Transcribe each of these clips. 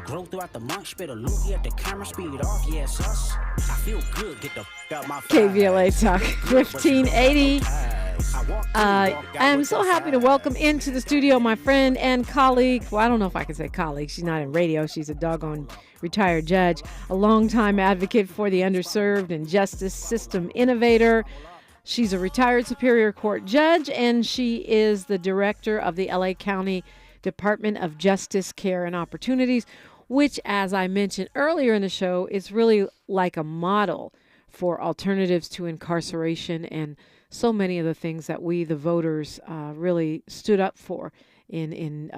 grow throughout the month. Spit a loogie at the camera, speed off, yes, us. I feel good, get the f out my KBLA Talk 1580. I'm so happy to welcome into the studio my friend and colleague. Well, I don't know if I can say colleague. She's not in radio. She's a doggone retired judge, a longtime advocate for the underserved and justice system innovator. She's a retired Superior Court judge, and she is the director of the LA County Department of Justice, Care, and Opportunities, which, as I mentioned earlier in the show, is really like a model for alternatives to incarceration and so many of the things that we, the voters, really stood up for in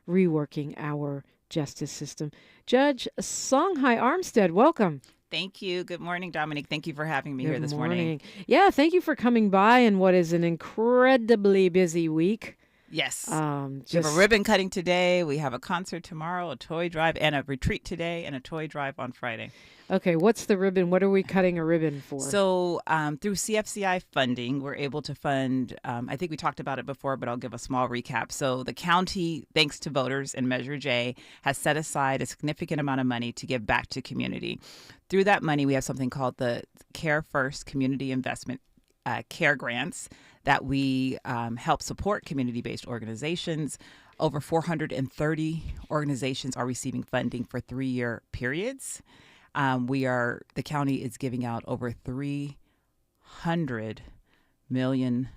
reworking our justice system. Judge Songhai Armstead, welcome. Thank you. Good morning, Dominique. Thank you for having me here this morning. Yeah, thank you for coming by in what is an incredibly busy week. Yes. We have a ribbon cutting today. We have a concert tomorrow, a toy drive, and a retreat today, and a toy drive on Friday. Okay, what's the ribbon? What are we cutting a ribbon for? So through CFCI funding, we're able to fund, I think we talked about it before, but I'll give a small recap. So the county, thanks to voters and Measure J, has set aside a significant amount of money to give back to community. Through that money, we have something called the Care First Community Investment Care Grants that we help support community-based organizations. Over 430 organizations are receiving funding for 3-year periods. The county is giving out over $300 million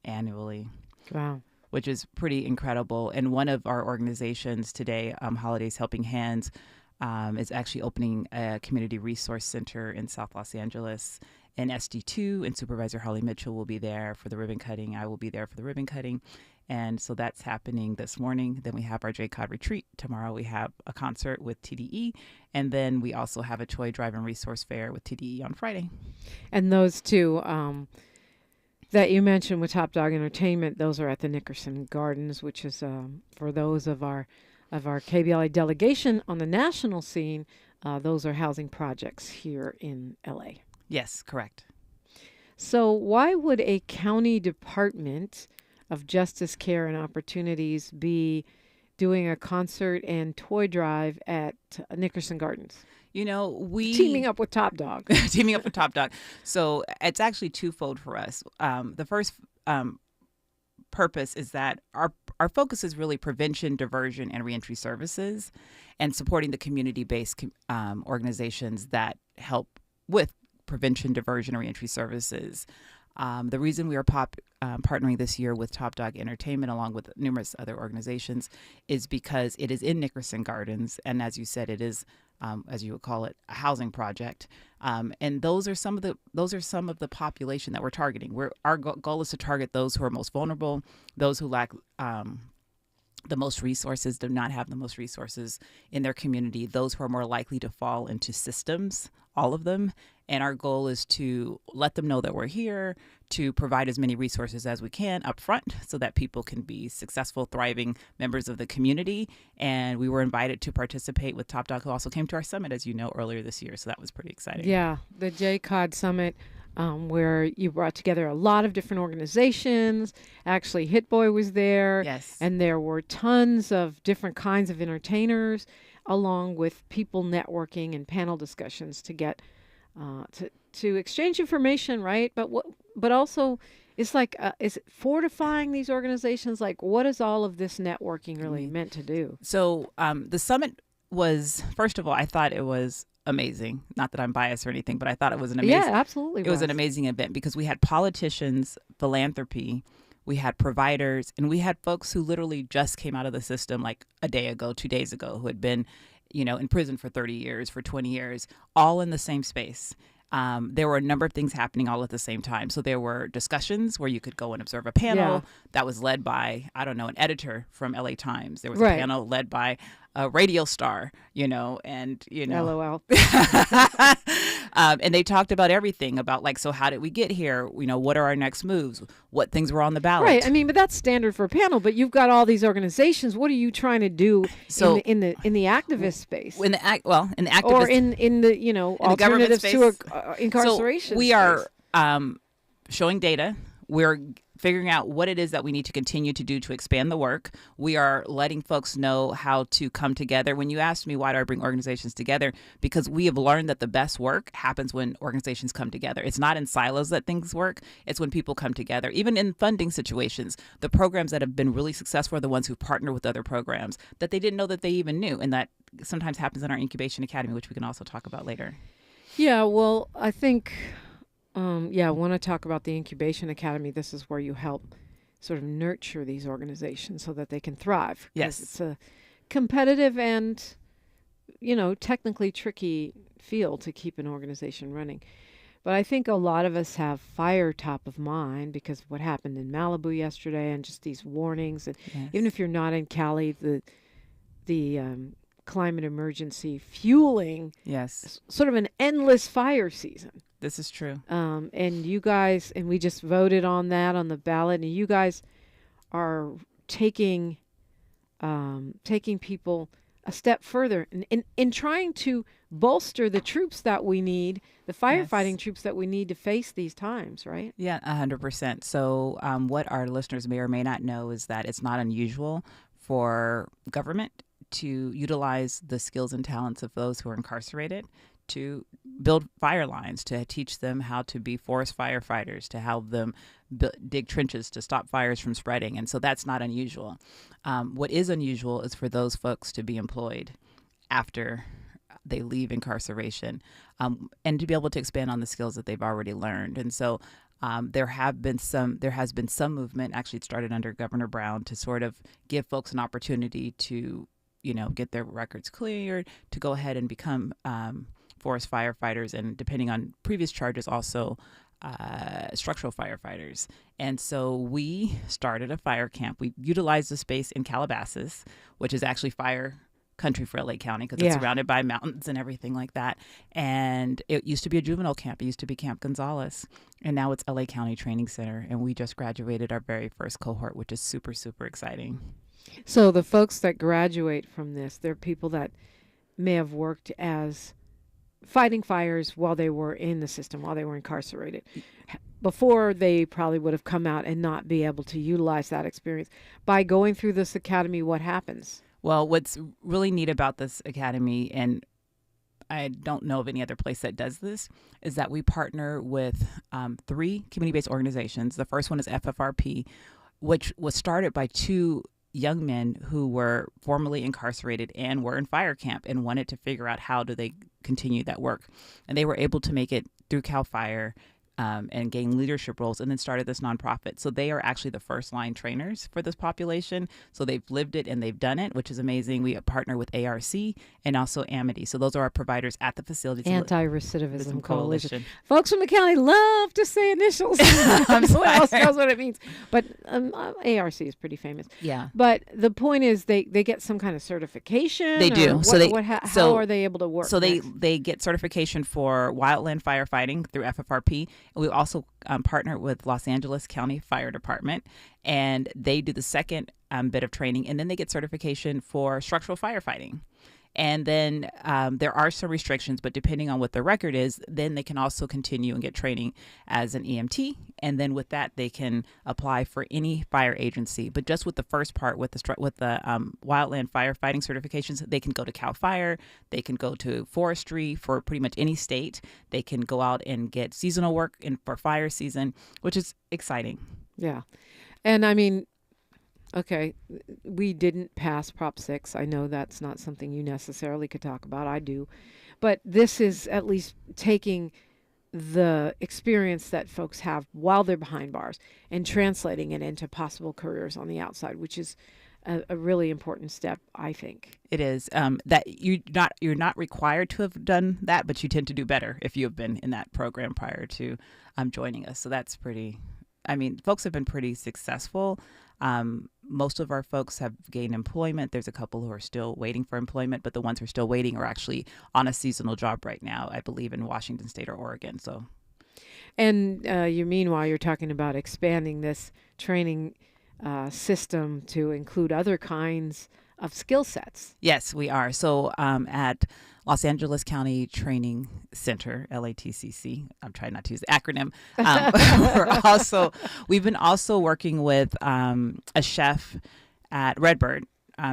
annually. Wow. Which is pretty incredible. And one of our organizations today, Holidays Helping Hands, is actually opening a community resource center in South Los Angeles in SD2, and Supervisor Holly Mitchell will be there for the ribbon cutting. I will be there for the ribbon cutting. And so that's happening this morning. Then we have our JCOD retreat. Tomorrow we have a concert with TDE. And then we also have a toy drive and resource fair with TDE on Friday. And those two that you mentioned with Top Dog Entertainment, those are at the Nickerson Gardens, which is for those of our KBLA delegation on the national scene. Those are housing projects here in LA. Yes, correct. So why would a county department of Justice, Care, and Opportunities be doing a concert and toy drive at Nickerson Gardens? You know, teaming up with Top Dog. Teaming up with Top Dog. So it's actually twofold for us. The first purpose is that our focus is really prevention, diversion, and reentry services, and supporting the community-based organizations that help with prevention, diversion, and reentry services. The reason we are partnering this year with Top Dog Entertainment, along with numerous other organizations, is because it is in Nickerson Gardens, and as you said, it is, as you would call it, a housing project. And those are some of the population that we're targeting. Our goal is to target those who are most vulnerable, those who lack the most resources, do not have the most resources in their community, those who are more likely to fall into systems, all of them. And our goal is to let them know that we're here, to provide as many resources as we can up front so that people can be successful, thriving members of the community. And we were invited to participate with Top Dog, who also came to our summit, as you know, earlier this year. So that was pretty exciting. Yeah, the JCOD summit, where you brought together a lot of different organizations. Actually, Hit Boy was there. Yes. And there were tons of different kinds of entertainers, along with people networking and panel discussions to get to exchange information, right? But also, it's like, is it fortifying these organizations? Like, what is all of this networking really meant to do? So the summit was, first of all, I thought it was amazing. Not that I'm biased or anything, but I thought it was an amazing. Yeah, absolutely. It was an amazing event because we had politicians, philanthropy, we had providers, and we had folks who literally just came out of the system like a day ago, 2 days ago, who had been, in prison for 30 years, for 20 years, all in the same space. There were a number of things happening all at the same time. So there were discussions where you could go and observe a panel that was led by, an editor from LA Times. There was a panel led by a radio star, and, LOL. And they talked about everything about so how did we get here? What are our next moves? What things were on the ballot? Right. I mean, but that's standard for a panel, but you've got all these organizations. What are you trying to do in the activist space? In the activist, or in the, alternatives to incarceration. So we are showing data. We're figuring out what it is that we need to continue to do to expand the work. We are letting folks know how to come together. When you asked me why do I bring organizations together, because we have learned that the best work happens when organizations come together. It's not in silos that things work. It's when people come together. Even in funding situations, the programs that have been really successful are the ones who partner with other programs that they didn't know that they even knew. And that sometimes happens in our Incubation Academy, which we can also talk about later. Yeah, well, I think, I want to talk about the Incubation Academy. This is where you help sort of nurture these organizations so that they can thrive. 'Cause Yes. it's a competitive and, technically tricky field to keep an organization running. But I think a lot of us have fire top of mind because of what happened in Malibu yesterday and just these warnings. And Yes. even if you're not in Cali, the climate emergency fueling Yes, sort of an endless fire season. this is true. And you guys, and we just voted on that on the ballot, and you guys are taking people a step further in trying to bolster the troops that we need, the firefighting troops that we need to face these times, right? Yeah, 100%. So what our listeners may or may not know is that it's not unusual for government to utilize the skills and talents of those who are incarcerated to build fire lines, to teach them how to be forest firefighters, to help them dig trenches to stop fires from spreading. And so that's not unusual. What is unusual is for those folks to be employed after they leave incarceration, and to be able to expand on the skills that they've already learned. And so there has been some movement. Actually, it started under Governor Brown to sort of give folks an opportunity to, get their records cleared, to go ahead and become forest firefighters, and depending on previous charges, also structural firefighters. And so we started a fire camp. We utilized the space in Calabasas, which is actually fire country for LA County because it's surrounded by mountains and everything like that. And it used to be a juvenile camp. It used to be Camp Gonzales. And now it's LA County Training Center. And we just graduated our very first cohort, which is super, super exciting. So the folks that graduate from this, they're people that may have worked as fighting fires while they were in the system, while they were incarcerated. Before, they probably would have come out and not be able to utilize that experience. By going through this academy, what happens? Well, what's really neat about this academy, and I don't know of any other place that does this, is that we partner with 3 community-based organizations. The first one is FFRP, which was started by 2 young men who were formerly incarcerated and were in fire camp and wanted to figure out how do they continue that work. And they were able to make it through CAL FIRE and gain leadership roles, and then started this nonprofit. So they are actually the first line trainers for this population. So they've lived it and they've done it, which is amazing. We partner with ARC and also Amity. So those are our providers at the facilities. Anti-Recidivism Coalition. Folks from the county love to say initials. Who else knows what it means? But ARC is pretty famous. Yeah. But the point is they get some kind of certification? They do. How are they able to work? So they get certification for wildland firefighting through FFRP. And we also partner with Los Angeles County Fire Department, and they do the second bit of training, and then they get certification for structural firefighting. And then there are some restrictions, but depending on what the record is, then they can also continue and get training as an EMT. And then with that, they can apply for any fire agency. But just with the first part, with the wildland firefighting certifications, they can go to CAL FIRE. They can go to forestry for pretty much any state. They can go out and get seasonal work for fire season, which is exciting. Yeah. And I mean, okay, we didn't pass Prop 6. I know that's not something you necessarily could talk about. I do. But this is at least taking the experience that folks have while they're behind bars and translating it into possible careers on the outside, which is a really important step, I think. It is that you're not required to have done that, but you tend to do better if you have been in that program prior to joining us. So that's pretty. I mean, folks have been pretty successful. Most of our folks have gained employment. There's a couple who are still waiting for employment, but the ones who are still waiting are actually on a seasonal job right now, I believe in Washington State or Oregon. So, and meanwhile, you're talking about expanding this training system to include other kinds of skill sets. Yes, we are. So at Los Angeles County Training Center, LATCC. I'm trying not to use the acronym. We've been also working with a chef at Redbird,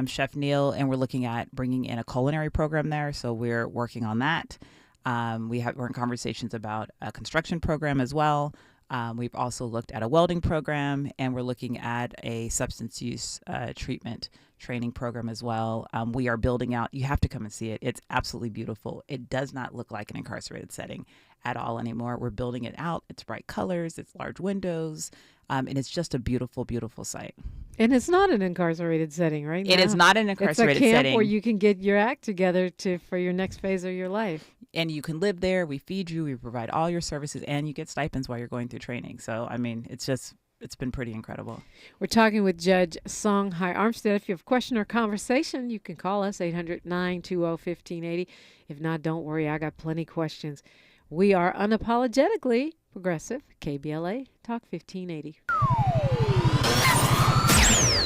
Chef Neil, and we're looking at bringing in a culinary program there. So we're working on that. We're in conversations about a construction program as well. We've also looked at a welding program, and we're looking at a substance use treatment training program as well. We are building out. You have to come and see it. It's absolutely beautiful. It does not look like an incarcerated setting at all anymore. We're building it out. It's bright colors. It's large windows. And it's just a beautiful, beautiful site. And it's not an incarcerated setting, right? It is not an incarcerated setting. It's a camp setting where you can get your act together for your next phase of your life. And you can live there. We feed you. We provide all your services, and you get stipends while you're going through training. So, I mean, it's been pretty incredible. We're talking with Judge Songhai Armstead. If you have a question or conversation, you can call us 800-920-1580. If not, don't worry. I got plenty of questions. We are unapologetically progressive. KBLA Talk 1580.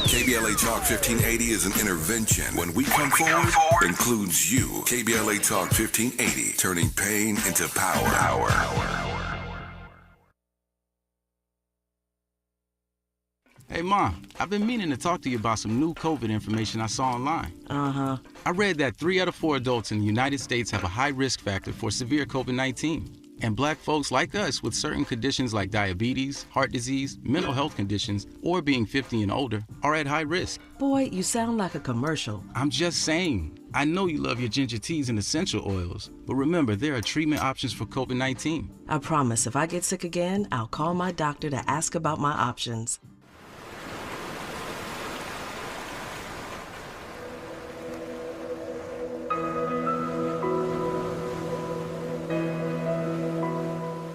KBLA Talk 1580 is an intervention. When we come forward, includes you. KBLA Talk 1580, turning pain into power. Hey, Mom, I've been meaning to talk to you about some new COVID information I saw online. I read that 3 out of 4 adults in the United States have a high risk factor for severe COVID-19. And Black folks like us with certain conditions like diabetes, heart disease, mental health conditions, or being 50 and older are at high risk. Boy, you sound like a commercial. I'm just saying. I know you love your ginger teas and essential oils, but remember, there are treatment options for COVID-19. I promise if I get sick again, I'll call my doctor to ask about my options.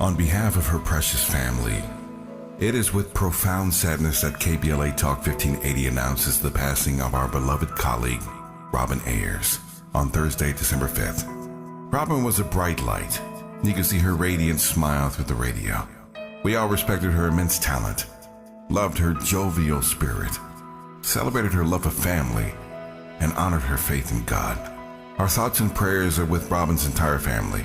On behalf of her precious family, it is with profound sadness that KBLA Talk 1580 announces the passing of our beloved colleague, Robin Ayers, on Thursday, December 5th. Robin was a bright light. You could see her radiant smile through the radio. We all respected her immense talent, loved her jovial spirit, celebrated her love of family, and honored her faith in God. Our thoughts and prayers are with Robin's entire family,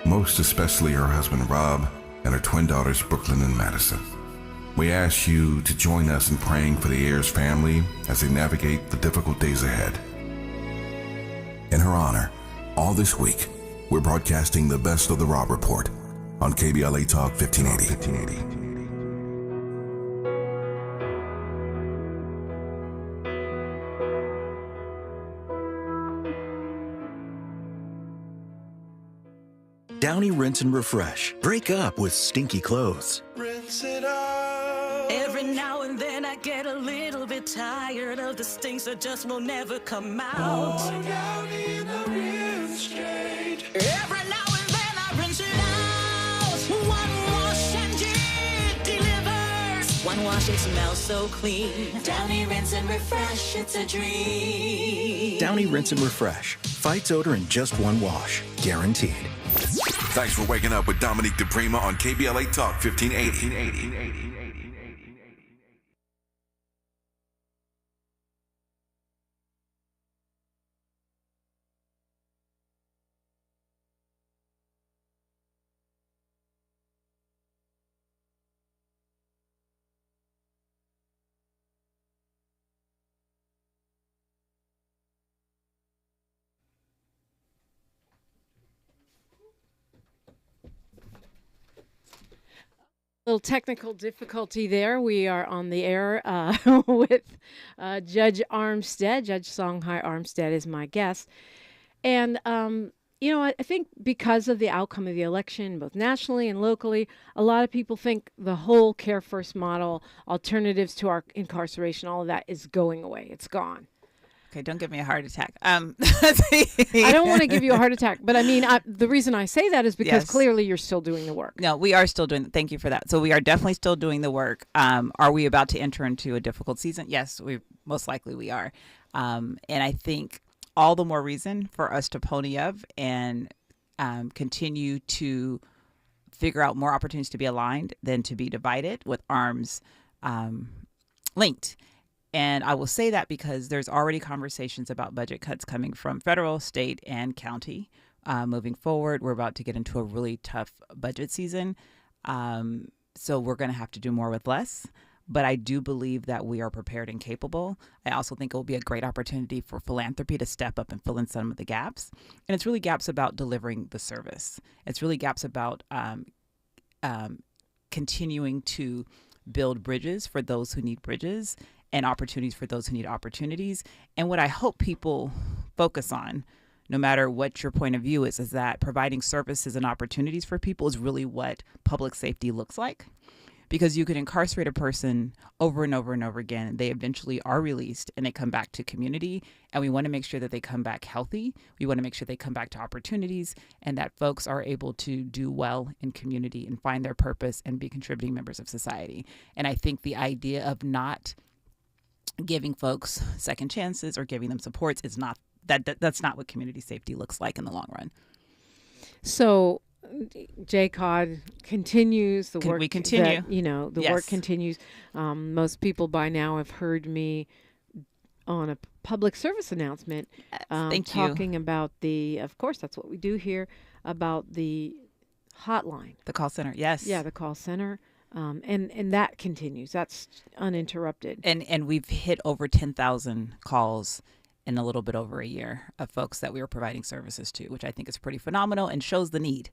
most especially her husband Rob and her twin daughters Brooklyn and Madison. We ask you to join us in praying for the Ayers family as they navigate the difficult days ahead. In her honor, all this week, we're broadcasting the best of the Rob Report on KBLA Talk 1580. Downy Rinse and Refresh. Break up with stinky clothes. Rinse it out. Every now and then I get a little bit tired of the stinks that just will never come out. Pour Downy in the rinse straight. Every now and then I rinse it out. One wash and it delivers. One wash, it smells so clean. Downy Rinse and Refresh, it's a dream. Downy Rinse and Refresh. Fights odor in just one wash. Guaranteed. Thanks for waking up with Dominique DiPrima on KBLA Talk 1580. Little technical difficulty there. We are on the air with Judge Armstead. Judge Songhai Armstead is my guest. And, I think because of the outcome of the election, both nationally and locally, a lot of people think the whole Care First model, alternatives to our incarceration, all of that is going away. It's gone. Okay, don't give me a heart attack. I don't want to give you a heart attack, but I mean, the reason I say that is because clearly you're still doing the work. No, we are still doing. Thank you for that. So we are definitely still doing the work. Are we about to enter into a difficult season? Yes, we most likely we are. And I think all the more reason for us to pony up and continue to figure out more opportunities to be aligned than to be divided with arms linked. And I will say that because there's already conversations about budget cuts coming from federal, state, and county. Moving forward, we're about to get into a really tough budget season. So we're going to have to do more with less. But I do believe that we are prepared and capable. I also think it will be a great opportunity for philanthropy to step up and fill in some of the gaps. And it's really gaps about delivering the service. It's really gaps about continuing to build bridges for those who need bridges and opportunities for those who need opportunities. And what I hope people focus on, no matter what your point of view is that providing services and opportunities for people is really what public safety looks like. Because you could incarcerate a person over and over and over again. They eventually are released and they come back to community. And we want to make sure that they come back healthy. We want to make sure they come back to opportunities and that folks are able to do well in community and find their purpose and be contributing members of society. And I think the idea of not giving folks second chances or giving them supports is not that's not what community safety looks like in the long run. So JCOD continues. The work we continue. That, the Yes. work continues. Most people by now have heard me on a public service announcement talking about of course, that's what we do here, about the hotline. The call center, yes. Yeah, the call center. And that continues. That's uninterrupted. And we've hit over 10,000 calls in a little bit over a year of folks that we were providing services to, which I think is pretty phenomenal and shows the need.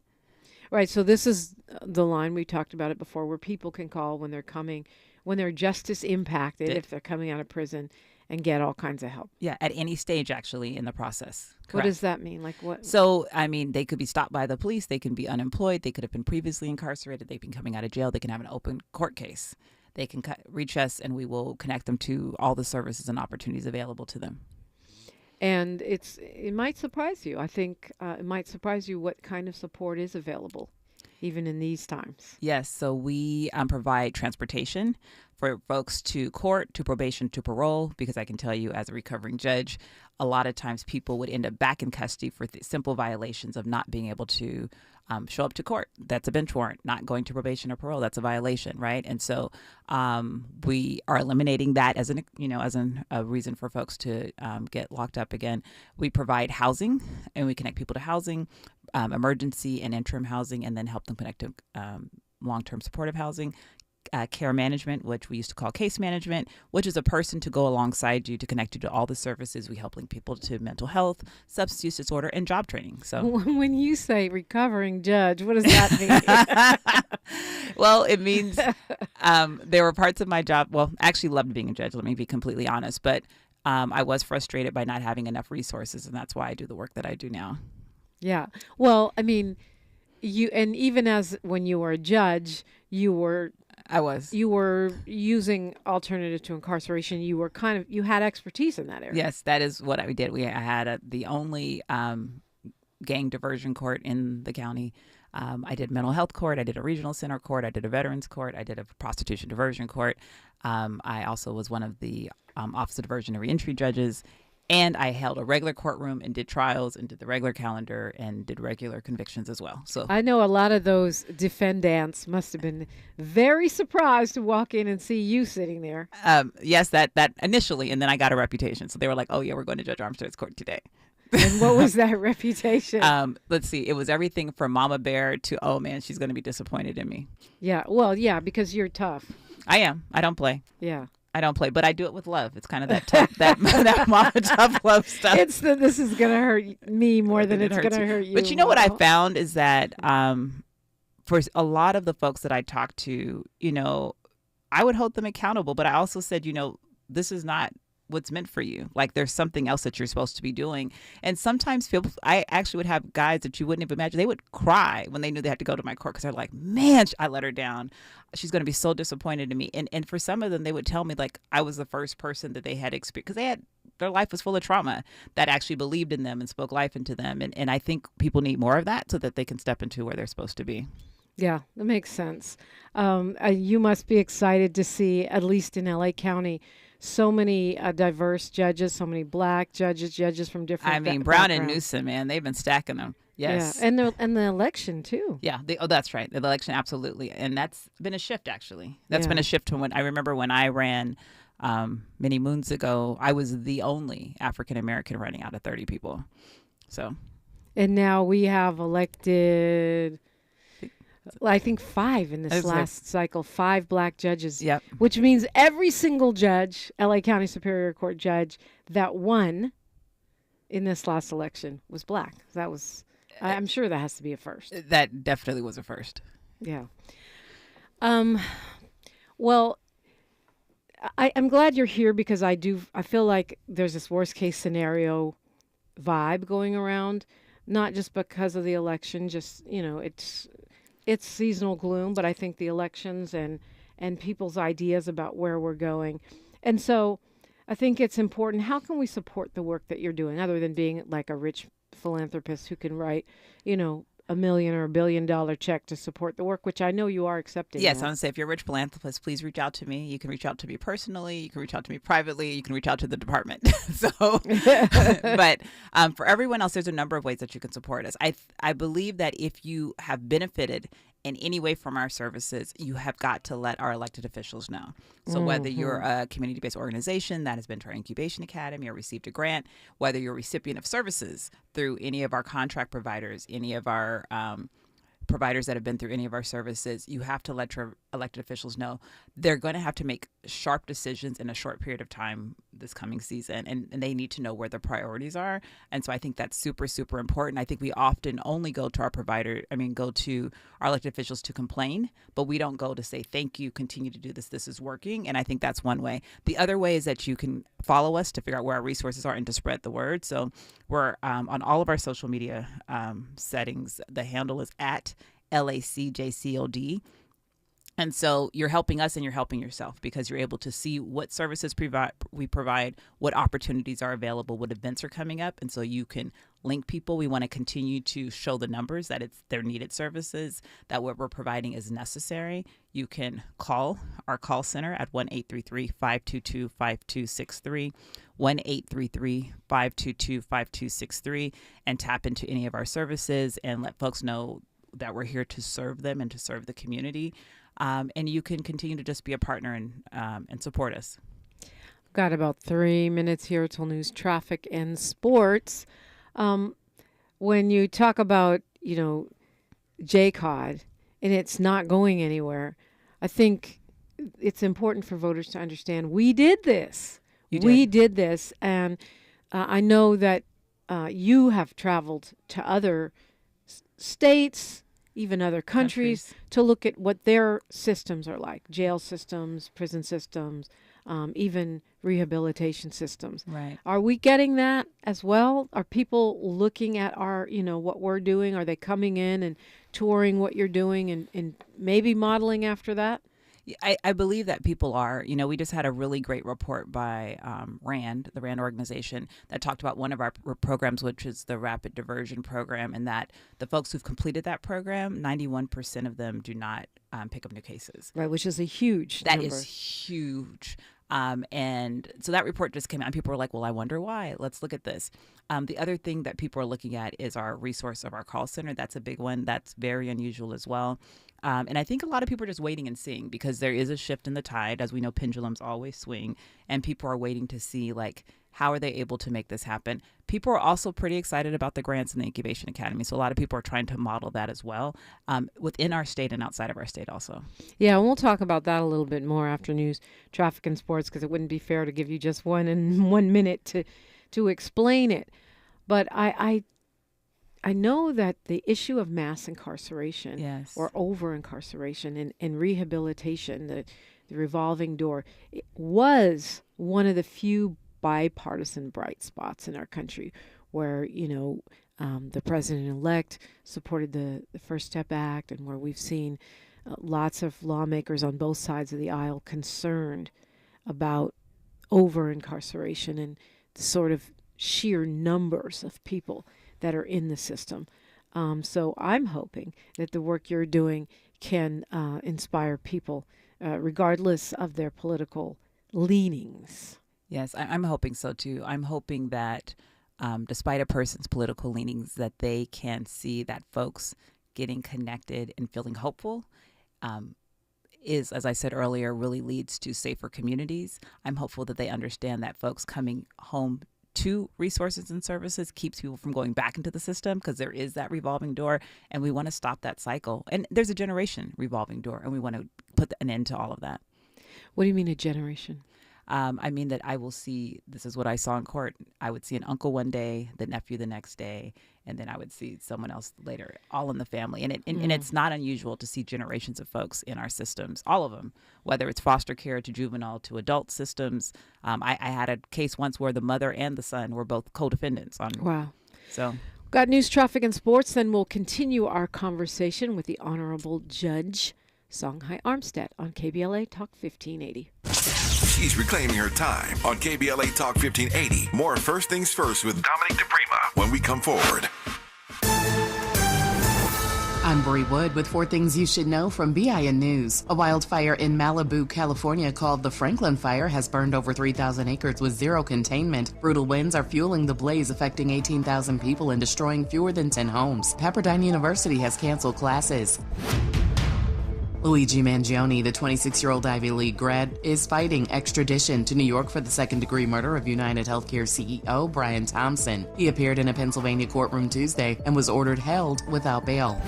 Right. So this is the line, we talked about it before, where people can call when they're justice impacted, if they're coming out of prison, and get all kinds of help. Yeah, at any stage, actually, in the process. Correct. What does that mean? Like what? So, I mean, they could be stopped by the police. They can be unemployed. They could have been previously incarcerated. They've been coming out of jail. They can have an open court case. They can reach us, and we will connect them to all the services and opportunities available to them. And it might surprise you. I think it might surprise you what kind of support is available, even in these times. Yes. So we provide transportation for folks to court, to probation, to parole, because I can tell you as a recovering judge, a lot of times people would end up back in custody for simple violations of not being able to show up to court. That's a bench warrant. Not going to probation or parole, that's a violation, right? And so we are eliminating that as a reason for folks to get locked up again. We provide housing, and we connect people to housing, emergency and interim housing, and then help them connect to long-term supportive housing. Care management, which we used to call case management, which is a person to go alongside you to connect you to all the services. We help link people to mental health, substance use disorder, and job training. So when you say recovering judge, what does that mean? Well, it means there were parts of my job. Well, I actually loved being a judge. Let me be completely honest. But I was frustrated by not having enough resources, and that's why I do the work that I do now. Yeah. Well, I mean, even as when you were a judge, you were using alternatives to incarceration. You had expertise in that area. Yes, that is what I did. I had the only gang diversion court in the county. I did mental health court. I did a regional center court. I did a veterans court. I did a prostitution diversion court. I also was one of the Office of Diversion and Reentry judges. And I held a regular courtroom and did trials and did the regular calendar and did regular convictions as well. So I know a lot of those defendants must have been very surprised to walk in and see you sitting there. Yes, that initially, and then I got a reputation. So they were like, "Oh yeah, we're going to Judge Armstead's court today." And what was that reputation? Let's see. It was everything from Mama Bear to, "Oh man, she's going to be disappointed in me." Yeah. Well, yeah, because you're tough. I am. I don't play. Yeah. I don't play, but I do it with love. It's kind of that tough, that mama tough love stuff. This is going to hurt me more than it's going to hurt you. But you know what I found is that for a lot of the folks that I talk to, I would hold them accountable, but I also said, this is not what's meant for you. Like there's something else that you're supposed to be doing. And sometimes I actually would have guys that you wouldn't even imagine. They would cry when they knew they had to go to my court because they're like, man, I let her down. She's going to be so disappointed in me. And for some of them, they would tell me like I was the first person that they had experienced because their life was full of trauma that actually believed in them and spoke life into them. And I think people need more of that so that they can step into where they're supposed to be. Yeah, that makes sense. You must be excited to see, at least in LA County, so many diverse judges, so many black judges from different Brown backgrounds. and Newsom, man, they've been stacking them. Yes. Yeah, and the election, too. Yeah, that's right. The election, absolutely. And that's been a shift, actually. That's been a shift from when I remember when I ran many moons ago, I was the only African American running out of 30 people. So, and now we have elected, I think 5 in this last cycle, 5 black judges. Yep. Which means every single judge, LA County Superior Court judge that won in this last election was black. That was, I'm sure that has to be a first. That definitely was a first. Yeah. Well, I'm glad you're here because I feel like there's this worst case scenario vibe going around, not just because of the election, just, it's seasonal gloom, but I think the elections and people's ideas about where we're going. And so I think it's important. How can we support the work that you're doing other than being like a rich philanthropist who can write, $1 million or $1 billion check to support the work, which I know you are accepting. Yes, I want to say if you're a rich philanthropist, please reach out to me. You can reach out to me personally. You can reach out to me privately. You can reach out to the department. But for everyone else, there's a number of ways that you can support us. I believe that if you have benefited in any way from our services, you have got to let our elected officials know. So whether you're a community-based organization that has been to our Incubation Academy or received a grant, whether you're a recipient of services through any of our contract providers, any of our providers that have been through any of our services, you have to let your elected officials know they're going to have to make sharp decisions in a short period of time this coming season, and they need to know where their priorities are. And so I think that's super, super important. I think we often only go to go to our elected officials to complain, but we don't go to say, thank you, continue to do this, this is working. And I think that's one way. The other way is that you can follow us to figure out where our resources are and to spread the word. So we're on all of our social media settings. The handle is at LACJCOD. And so you're helping us and you're helping yourself because you're able to see what services we provide, what opportunities are available, what events are coming up. And so you can link people. We want to continue to show the numbers that it's their needed services, that what we're providing is necessary. You can call our call center at 1-833-522-5263, 1-833-522-5263, and tap into any of our services and let folks know that we're here to serve them and to serve the community. And you can continue to just be a partner and support us. Got about 3 minutes here till news, traffic, and sports. When you talk about, JCOD and it's not going anywhere, I think it's important for voters to understand we did this. We did this. And I know that you have traveled to other states, even other countries, to look at what their systems are like, jail systems, prison systems, even rehabilitation systems. Right. Are we getting that as well? Are people looking at our, what we're doing? Are they coming in and touring what you're doing and maybe modeling after that? I believe that people are. We just had a really great report by RAND, the RAND organization, that talked about one of our programs, which is the Rapid Diversion Program, and that the folks who've completed that program, 91% of them do not pick up new cases. Right, which is a huge number. That is huge. And so that report just came out and people were like, well, I wonder why. Let's look at this. The other thing that people are looking at is our resource of our call center. That's a big one. That's very unusual as well. And I think a lot of people are just waiting and seeing because there is a shift in the tide. As we know, pendulums always swing, and people are waiting to see, how are they able to make this happen? People are also pretty excited about the grants in the Incubation Academy. So a lot of people are trying to model that as well within our state and outside of our state also. Yeah, and we'll talk about that a little bit more after news, traffic, and sports, because it wouldn't be fair to give you just 1 minute to explain it. But I know that the issue of mass incarceration or over-incarceration and rehabilitation, the revolving door, it was one of the few bipartisan bright spots in our country where, the president-elect supported the First Step Act and where we've seen lots of lawmakers on both sides of the aisle concerned about over-incarceration and the sort of sheer numbers of people that are in the system. So I'm hoping that the work you're doing can inspire people regardless of their political leanings. Yes, I'm hoping so too. I'm hoping that despite a person's political leanings, that they can see that folks getting connected and feeling hopeful is, as I said earlier, really leads to safer communities. I'm hopeful that they understand that folks coming home to resources and services keeps people from going back into the system, because there is that revolving door, and we want to stop that cycle. And there's a generation revolving door, and we want to put an end to all of that. What do you mean a generation? I mean that I will see, this is what I saw in court, I would see an uncle one day, the nephew the next day, and then I would see someone else later, all in the family. And it's not unusual to see generations of folks in our systems, all of them, whether it's foster care to juvenile to adult systems. I had a case once where the mother and the son were both co-defendants on. Wow. So got news, traffic, and sports. Then we'll continue our conversation with the Honorable Judge Songhai Armstead on KBLA Talk 1580. She's reclaiming her time on KBLA Talk 1580. More First Things First with Dominique DiPrima when we come forward. I'm Bree Wood with 4 things you should know from BIN News. A wildfire in Malibu, California called the Franklin Fire has burned over 3,000 acres with zero containment. Brutal winds are fueling the blaze, affecting 18,000 people and destroying fewer than 10 homes. Pepperdine University has canceled classes. Luigi Mangione, the 26-year-old Ivy League grad, is fighting extradition to New York for the second-degree murder of United Healthcare CEO Brian Thompson. He appeared in a Pennsylvania courtroom Tuesday and was ordered held without bail.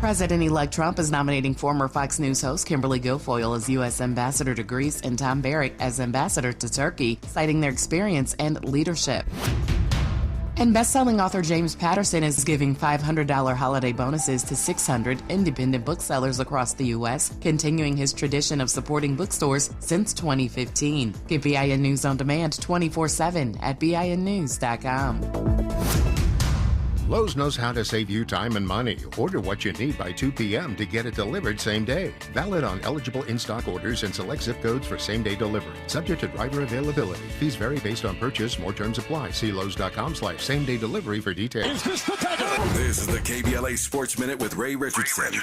President-elect Trump is nominating former Fox News host Kimberly Guilfoyle as U.S. Ambassador to Greece and Tom Barrett as Ambassador to Turkey, citing their experience and leadership. And best-selling author James Patterson is giving $500 holiday bonuses to 600 independent booksellers across the U.S., continuing his tradition of supporting bookstores since 2015. Get BIN News on demand 24/7 at BINnews.com. Lowe's knows how to save you time and money. Order what you need by 2 p.m. to get it delivered same day. Valid on eligible in-stock orders and select zip codes for same-day delivery. Subject to driver availability. Fees vary based on purchase. More terms apply. See Lowe's.com/same-day delivery for details. This is the KBLA Sports Minute with Ray Richardson.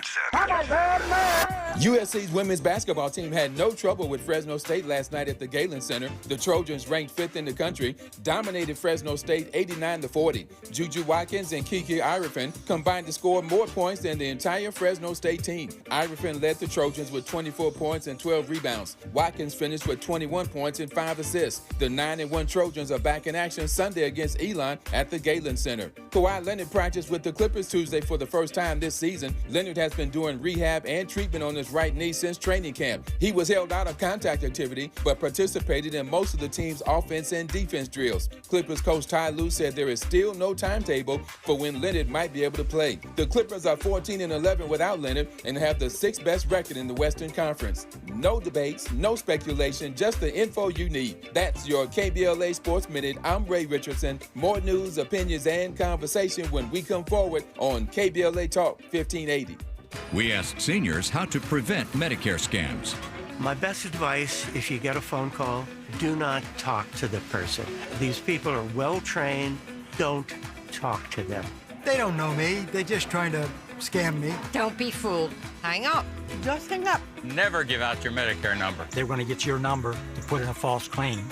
USC's women's basketball team had no trouble with Fresno State last night at the Galen Center. The Trojans, ranked 5th in the country, dominated Fresno State 89-40. Juju Watkins and Kiki Irefin combined to score more points than the entire Fresno State team. Irefin led the Trojans with 24 points and 12 rebounds. Watkins finished with 21 points and 5 assists. The 9-1 Trojans are back in action Sunday against Elon at the Galen Center. Kawhi Leonard practiced with the Clippers Tuesday for the first time this season. Leonard has been doing rehab and treatment on his right knee since training camp. He was held out of contact activity, but participated in most of the team's offense and defense drills. Clippers coach Ty Lue said there is still no timetable for when Leonard might be able to play. The Clippers are 14-11 without Leonard and have the 6th best record in the Western Conference. No debates, no speculation, just the info you need. That's your KBLA Sports Minute. I'm Ray Richardson. More news, opinions, and conversation when we come forward on KBLA Talk 1580. We asked seniors how to prevent Medicare scams. My best advice, if you get a phone call, do not talk to the person. These people are well trained. Don't talk to them. They don't know me. They're just trying to scam me. Don't be fooled. Hang up. Just hang up. Never give out your Medicare number. They're going to get your number to put in a false claim.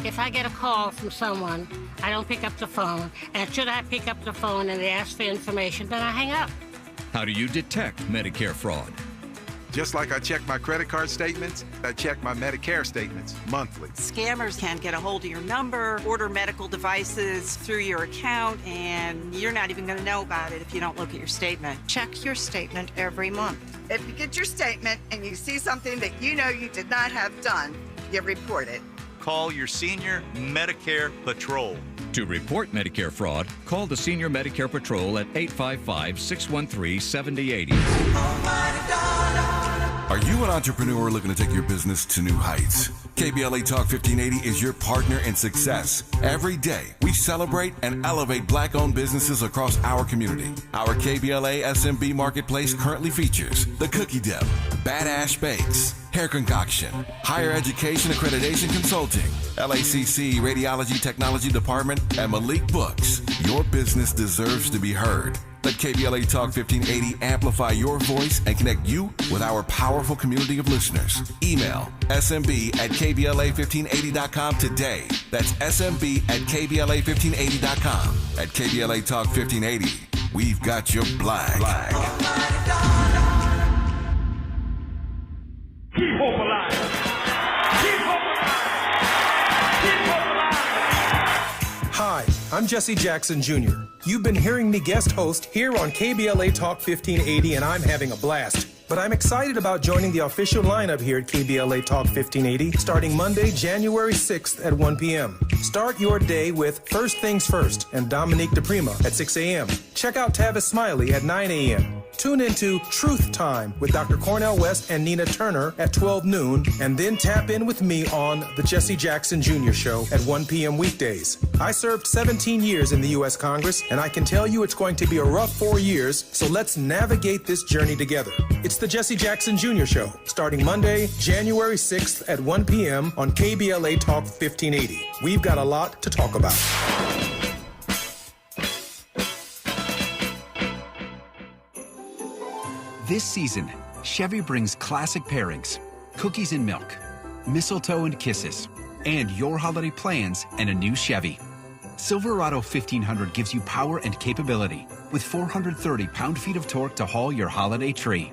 If I get a call from someone, I don't pick up the phone. And should I pick up the phone and they ask for information, then I hang up. How do you detect Medicare fraud? Just like I check my credit card statements, I check my Medicare statements monthly. Scammers can get a hold of your number, order medical devices through your account, and you're not even going to know about it if you don't look at your statement. Check your statement every month. If you get your statement and you see something that you know you did not have done, you report it. Call your senior Medicare Patrol. To report Medicare fraud, call the Senior Medicare Patrol at 855-613-7080. Are you an entrepreneur looking to take your business to new heights? KBLA Talk 1580 is your partner in success. Every day, we celebrate and elevate Black-owned businesses across our community. Our KBLA SMB Marketplace currently features The Cookie Dip, Badass Bakes, Hair Concoction, Higher Education Accreditation Consulting, LACC Radiology Technology Department, and Malik Books. Your business deserves to be heard. Let KBLA Talk 1580 amplify your voice and connect you with our powerful community of listeners. Email smb@kbla1580.com today. That's smb@kbla1580.com. At KBLA Talk 1580, we've got your black. I'm Jesse Jackson Jr. You've been hearing me guest host here on KBLA Talk 1580, and I'm having a blast. But I'm excited about joining the official lineup here at KBLA Talk 1580 starting Monday, January 6th at 1 p.m. Start your day with First Things First and Dominique DiPrima at 6 a.m. Check out Tavis Smiley at 9 a.m. Tune into Truth Time with Dr. Cornell West and Nina Turner at 12 noon, and then tap in with me on The Jesse Jackson Jr. Show at 1 p.m. weekdays. I served 17 years in the U.S. Congress, and I can tell you it's going to be a rough 4 years, so let's navigate this journey together. It's The Jesse Jackson Jr. Show, starting Monday, January 6th at 1 p.m. on KBLA Talk 1580. We've got a lot to talk about. This season, Chevy brings classic pairings, cookies and milk, mistletoe and kisses, and your holiday plans and a new Chevy. Silverado 1500 gives you power and capability with 430 pound-feet of torque to haul your holiday tree.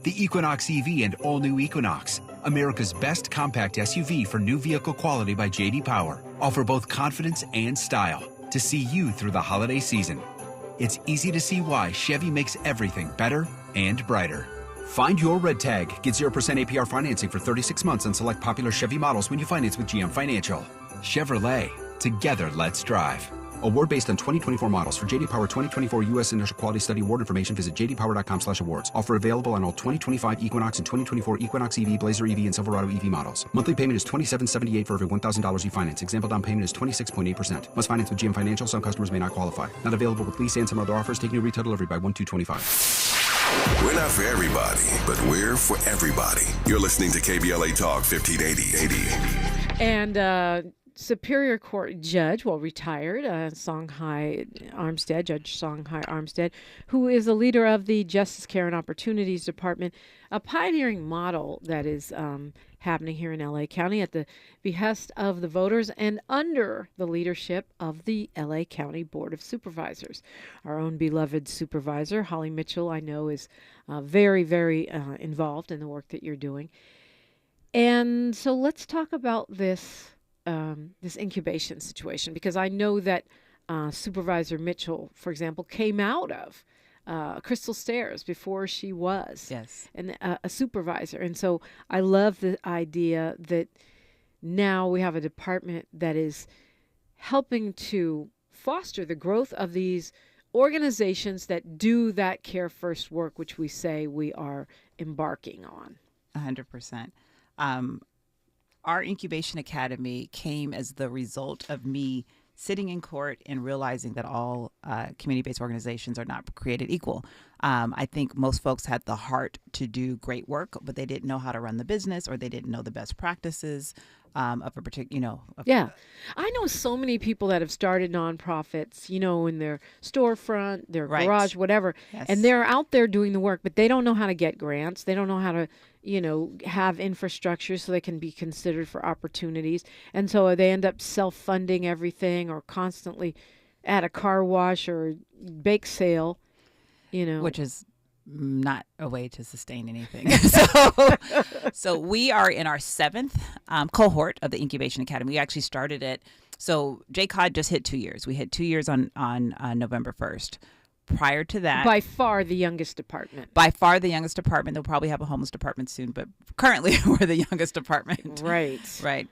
The Equinox EV and all-new Equinox, America's best compact SUV for new vehicle quality by J.D. Power, offer both confidence and style to see you through the holiday season. It's easy to see why Chevy makes everything better and brighter. Find your red tag. Get 0% APR financing for 36 months on select popular Chevy models when you finance with GM Financial. Chevrolet. Together, let's drive. Award based on 2024 models. For J.D. Power 2024 U.S. Initial Quality Study award information, visit jdpower.com/awards. Offer available on all 2025 Equinox and 2024 Equinox EV, Blazer EV, and Silverado EV models. Monthly payment is $27.78 for every $1,000 you finance. Example down payment is 26.8%. Must finance with GM Financial. Some customers may not qualify. Not available with lease and some other offers. Take new retail delivery by 1/2/25. We're not for everybody, but we're for everybody. You're listening to KBLA Talk 1580. And Superior Court Judge, retired, Songhai Armstead, Judge Songhai Armstead, who is the leader of the Justice, Care, and Opportunities Department, a pioneering model that is happening here in L.A. County at the behest of the voters and under the leadership of the L.A. County Board of Supervisors. Our own beloved supervisor, Holly Mitchell, I know is very, very involved in the work that you're doing. And so let's talk about this incubation situation, because I know that Supervisor Mitchell, for example, came out of Crystal Stairs before she was a supervisor. And so I love the idea that now we have a department that is helping to foster the growth of these organizations that do that care first work, which we say we are embarking on. 100%. Our Incubation Academy came as the result of me sitting in court and realizing that all community-based organizations are not created equal. I think most folks had the heart to do great work, but they didn't know how to run the business, or they didn't know the best practices of a particular, I know so many people that have started nonprofits, in their storefront, their garage, whatever, and they're out there doing the work, but they don't know how to get grants. They don't know how to, have infrastructure so they can be considered for opportunities. And so they end up self-funding everything, or constantly at a car wash or bake sale, Which is not a way to sustain anything. So we are in our 7th cohort of the Incubation Academy. We actually started it. So JCOD just hit 2 years. We hit 2 years on November 1st. Prior to that, by far the youngest department. They'll probably have a homeless department soon, but currently we're the youngest department. Right.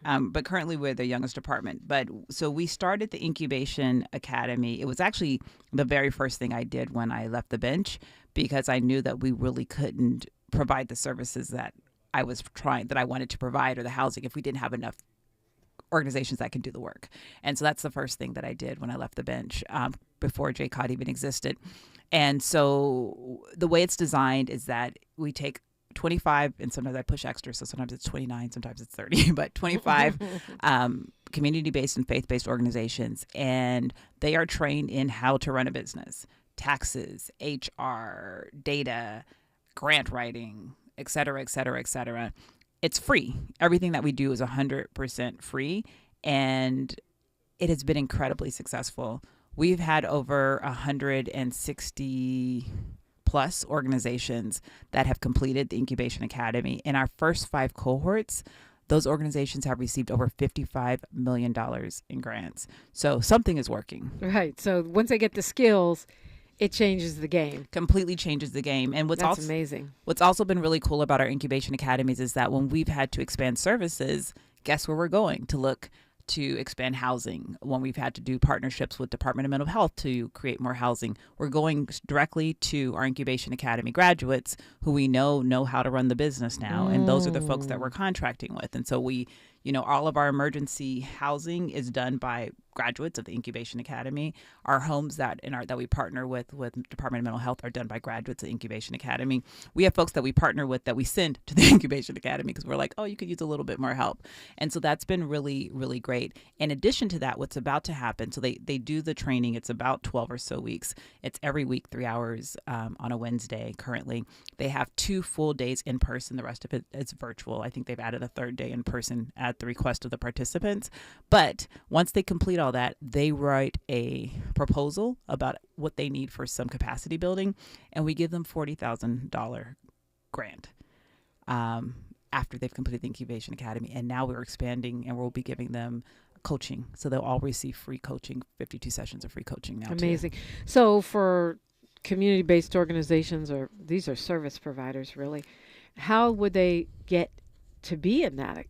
But currently we're the youngest department. But so we started the Incubation Academy. It was actually the very first thing I did when I left the bench, because I knew that we really couldn't provide the services that I wanted to provide, or the housing, if we didn't have enough organizations that can do the work. And so that's the first thing that I did when I left the bench, before JCOD even existed. And so the way it's designed is that we take 25, and sometimes I push extra, so sometimes it's 29, sometimes it's 30, but 25 community-based and faith-based organizations, and they are trained in how to run a business, taxes, HR, data, grant writing, et cetera, et cetera, et cetera. It's free. Everything that we do is 100% free, and it has been incredibly successful. We've had over 160 plus organizations that have completed the Incubation Academy. In our first 5 cohorts, those organizations have received over $55 million in grants. So something is working. Right. So once they get the skills, it changes the game. Completely changes the game. And That's amazing. What's also been really cool about our incubation academies is that when we've had to expand services, guess where we're going to look to expand housing. When we've had to do partnerships with Department of Mental Health to create more housing, we're going directly to our Incubation Academy graduates who we know how to run the business now. And those are the folks that we're contracting with. And so we, all of our emergency housing is done by graduates of the Incubation Academy. Our homes that we partner with Department of Mental Health are done by graduates of the Incubation Academy. We have folks that we partner with that we send to the Incubation Academy because we're like, oh, you could use a little bit more help. And so that's been really, really great. In addition to that, what's about to happen, so they do the training. It's about 12 or so weeks. It's every week, 3 hours on a Wednesday currently. They have 2 full days in person. The rest of it is virtual. I think they've added a 3rd day in person at the request of the participants. But once they complete all that, they write a proposal about what they need for some capacity building, and we give them $40,000 grant after they've completed the Incubation Academy. And now we're expanding, and we'll be giving them coaching, so they'll all receive free coaching, 52 sessions of free coaching now. Amazing. So for community-based organizations, or these are service providers really, how would they get to be in that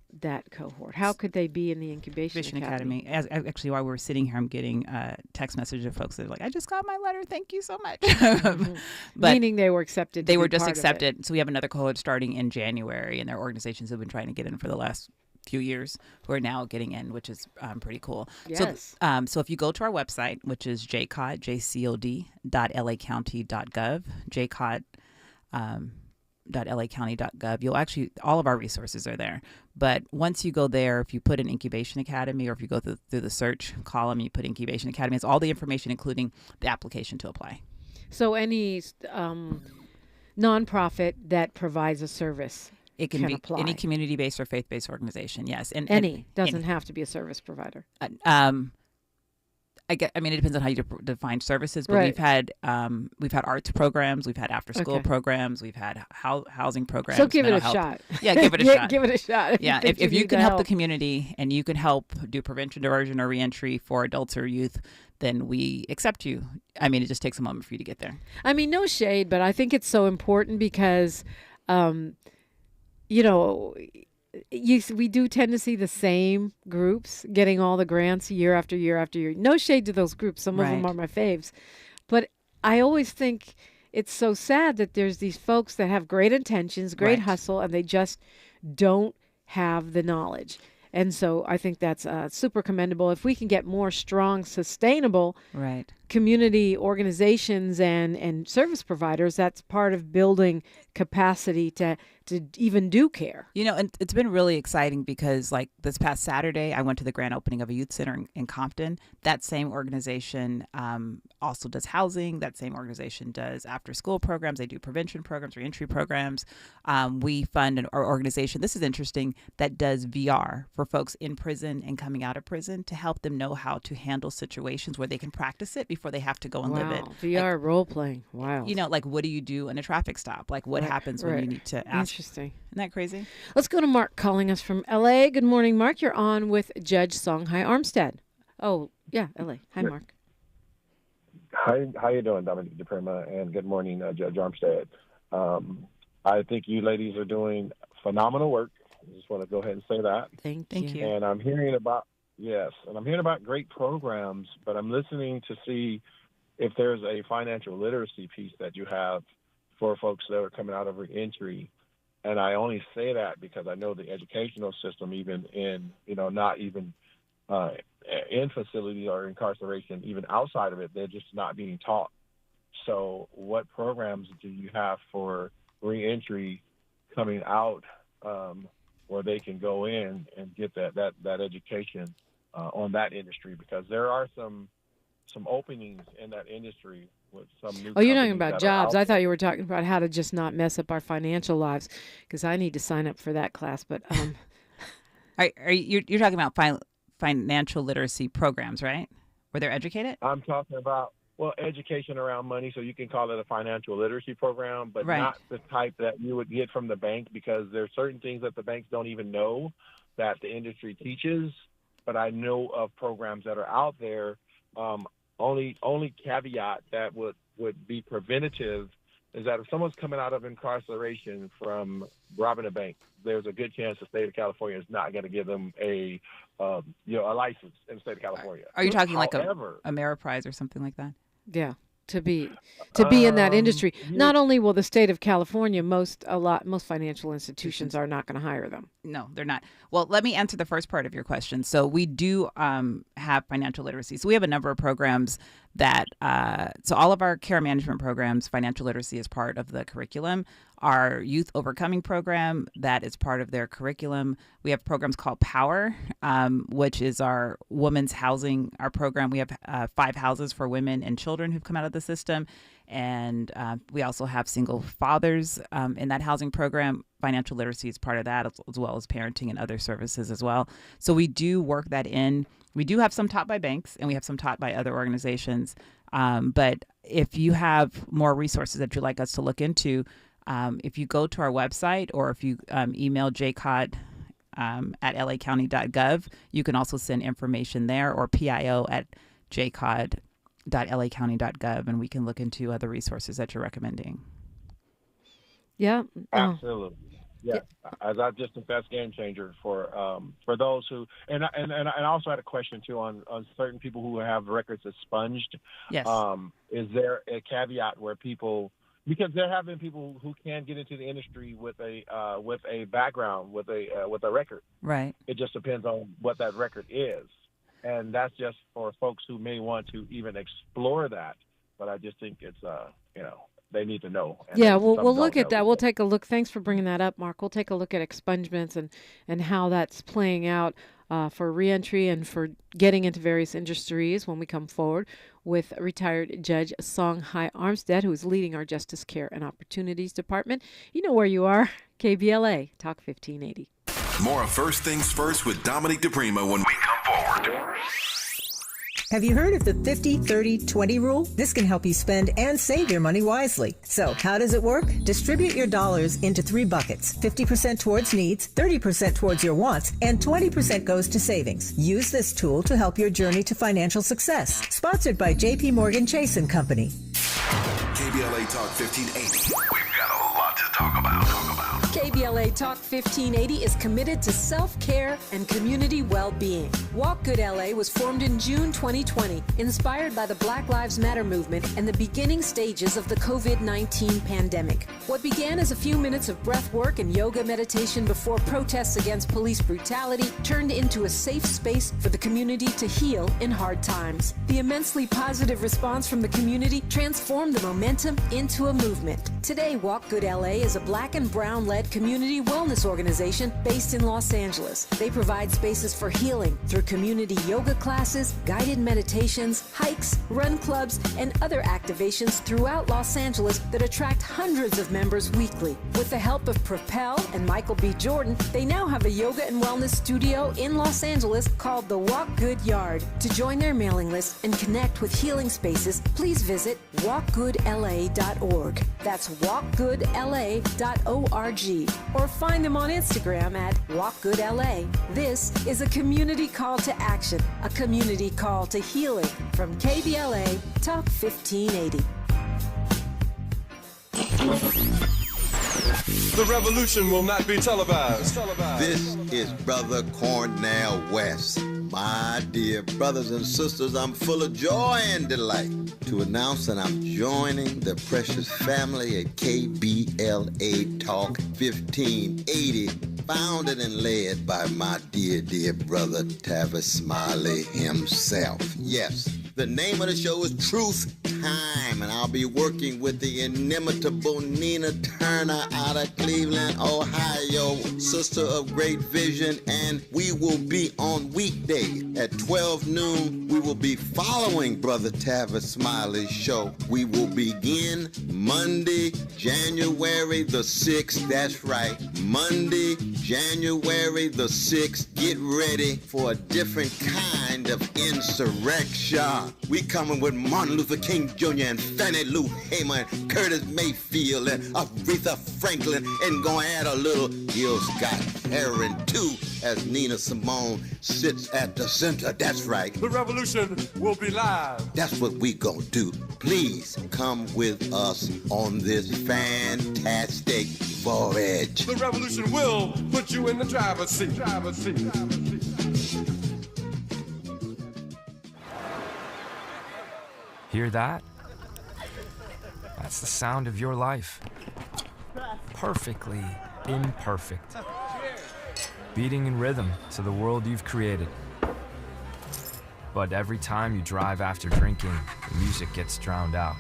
cohort? How could they be in the Incubation Academy? Actually, while we're sitting here, I'm getting text messages of folks that are like, I just got my letter. Thank you so much. But meaning they were accepted. They were just accepted. So we have another cohort starting in January, and their organizations have been trying to get in for the last few years who are now getting in, which is pretty cool. Yes. So if you go to our website, which is JCOD, JCOD.lacounty.gov, JCOD, .lacounty.gov, you'll actually, all of our resources are there. But once you go there, if you put in Incubation Academy, or if you go through the search column, you put Incubation Academy, it's all the information, including the application to apply. So any nonprofit that provies a service, it can be apply. Any community-based or faith-based organization, yes. Doesn't have to be a service provider. It depends on how you define services, but Right. we've had arts programs, we've had after-school programs, we've had housing programs. So give it a mental health. shot. Yeah, give it a shot. Give it a shot. Yeah, if you can help the community and you can help do prevention, diversion, or reentry for adults or youth, then we accept you. It just takes a moment for you to get there. No shade, but I think it's so important because, we do tend to see the same groups getting all the grants year after year after year. No shade to those groups. Some of them are my faves. But I always think it's so sad that there's these folks that have great intentions, great hustle, and they just don't have the knowledge. And so I think that's super commendable. If we can get more strong, sustainable community organizations and service providers, that's part of building capacity to even do care. And it's been really exciting because like this past Saturday, I went to the grand opening of a youth center in Compton. That same organization also does housing. That same organization does after school programs. They do prevention programs, reentry programs. We fund our organization, this is interesting, that does VR for folks in prison and coming out of prison to help them know how to handle situations where they can practice it before they have to go and live it. VR role playing. Wow. What do you do in a traffic stop? Like what happens when you need to ask? Interesting. Isn't that crazy? Let's go to Mark calling us from LA. Good morning, Mark. You're on with Judge Songhai Armstead. Oh, yeah, LA. Hi, Mark. Hi, how you doing, Dominique DiPrima? And good morning, Judge Armstead. I think you ladies are doing phenomenal work. I just want to go ahead and say that. Thank you. And I'm hearing about great programs, but I'm listening to see if there's a financial literacy piece that you have for folks that are coming out of reentry. And I only say that because I know the educational system, even in, not even in facilities or incarceration, even outside of it, they're just not being taught. So what programs do you have for reentry coming out where they can go in and get that education on that industry? Because there are some openings in that industry with some new. Oh, you're talking about jobs. I thought you were talking about how to just not mess up our financial lives, because I need to sign up for that class. But you're talking about financial literacy programs, right? Where they're educated? I'm talking about education around money. So you can call it a financial literacy program, but not the type that you would get from the bank, because there's certain things that the banks don't even know that the industry teaches, but I know of programs that are out there. Only caveat that would be preventative is that if someone's coming out of incarceration from robbing a bank, there's a good chance the state of California is not going to give them a license in the state of California. Are you talking like a Ameriprise or something like that? Yeah, to be in that industry. Yeah. Not only will the state of California, most financial institutions are not going to hire them. No, they're not. Well, let me answer the first part of your question. So we do have financial literacy. So we have a number of programs that, so all of our care management programs, financial literacy is part of the curriculum. Our Youth Overcoming program, that is part of their curriculum. We have programs called Power, which is our women's housing, our program. We have 5 houses for women and children who've come out of the system. And we also have single fathers in that housing program. Financial literacy is part of that, as well as parenting and other services as well. So we do work that in. We do have some taught by banks, and we have some taught by other organizations. But if you have more resources that you'd like us to look into, if you go to our website or if you email JCOD at lacounty.gov, you can also send information there, or PIO at jcod.lacounty.gov, and we can look into other resources that you're recommending. Yeah. Absolutely. Yeah. As I just think that's game changer for those who, and I also had a question too on certain people who have records expunged. Yes. Is there a caveat where people, because there have been people who can get into the industry with a background, with a record. Right. It just depends on what that record is, and that's just for folks who may want to even explore that. But I just think it's they need to know. Yeah, we'll look at that. We'll take a look. Thanks for bringing that up, Mark. We'll take a look at expungements and how that's playing out for reentry and for getting into various industries when we come forward with retired Judge Songhai Armstead, who is leading our Justice Care and Opportunities Department. You know where you are. KBLA Talk 1580. More of First Things First with Dominique DiPrima when we come forward. Have you heard of the 50-30-20 rule? This can help you spend and save your money wisely. So, how does it work? Distribute your dollars into 3 buckets. 50% towards needs, 30% towards your wants, and 20% goes to savings. Use this tool to help your journey to financial success. Sponsored by J.P. Morgan Chase & Company. KBLA Talk 1580. We've got a lot to talk about. KBLA Talk 1580 is committed to self-care and community well-being. Walk Good LA was formed in June 2020, inspired by the Black Lives Matter movement and the beginning stages of the COVID-19 pandemic. What began as a few minutes of breath work and yoga meditation before protests against police brutality turned into a safe space for the community to heal in hard times. The immensely positive response from the community transformed the momentum into a movement. Today, Walk Good LA is a Black and Brown-led community wellness organization based in Los Angeles. They provide spaces for healing through community yoga classes, guided meditations, hikes, run clubs, and other activations throughout Los Angeles that attract hundreds of members weekly. With the help of Propel and Michael B. Jordan, they now have a yoga and wellness studio in Los Angeles called the Walk Good Yard. To join their mailing list and connect with healing spaces, please visit walkgoodla.org. That's walkgoodla.org. Or find them on Instagram at WalkGoodLA. This is a community call to action, a community call to healing from KBLA Talk 1580. The revolution will not be televised. This is Brother Cornell West. My dear brothers and sisters, I'm full of joy and delight to announce that I'm joining the precious family at KBLA Talk 1580, founded and led by my dear brother Tavis Smiley himself. Yes, the name of the show is Truth Time, and I'll be working with the inimitable Nina Turner out of Cleveland, Ohio, sister of great vision, and we will be on weekday at 12 noon. We will be following Brother Tavis Smiley's show. We will begin Monday, January the 6th. That's right, Monday, January the 6th. Get ready for a different kind of insurrection. God. We coming with Martin Luther King Jr. and Fannie Lou Hamer and Curtis Mayfield and Aretha Franklin, and gonna add a little Gil Scott-Heron too, as Nina Simone sits at the center. That's right. The revolution will be live. That's what we gonna do. Please come with us on this fantastic voyage. The revolution will put you in the driver's seat. Hear that? That's the sound of your life. Perfectly imperfect. Beating in rhythm to the world you've created. But every time you drive after drinking, the music gets drowned out.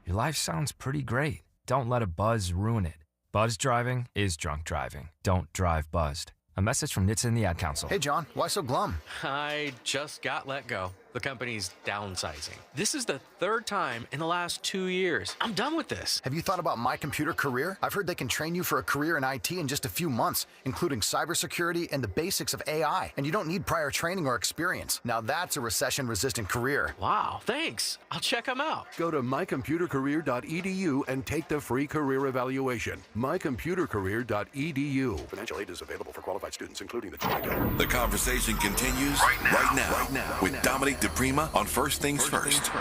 Your life sounds pretty great. Don't let a buzz ruin it. Buzz driving is drunk driving. Don't drive buzzed. A message from NHTSA and the Ad Council. Hey, John, why so glum? I just got let go. The company's downsizing. This is the third time in the last 2 years. I'm done with this. Have you thought about My Computer Career? I've heard they can train you for a career in IT in just a few months, including cybersecurity and the basics of AI. And you don't need prior training or experience. Now that's a recession-resistant career. Wow, thanks. I'll check them out. Go to mycomputercareer.edu and take the free career evaluation. mycomputercareer.edu. Financial aid is available for qualified students, including the JCOD. The conversation continues right now with Dominique DiPrima on First Things First.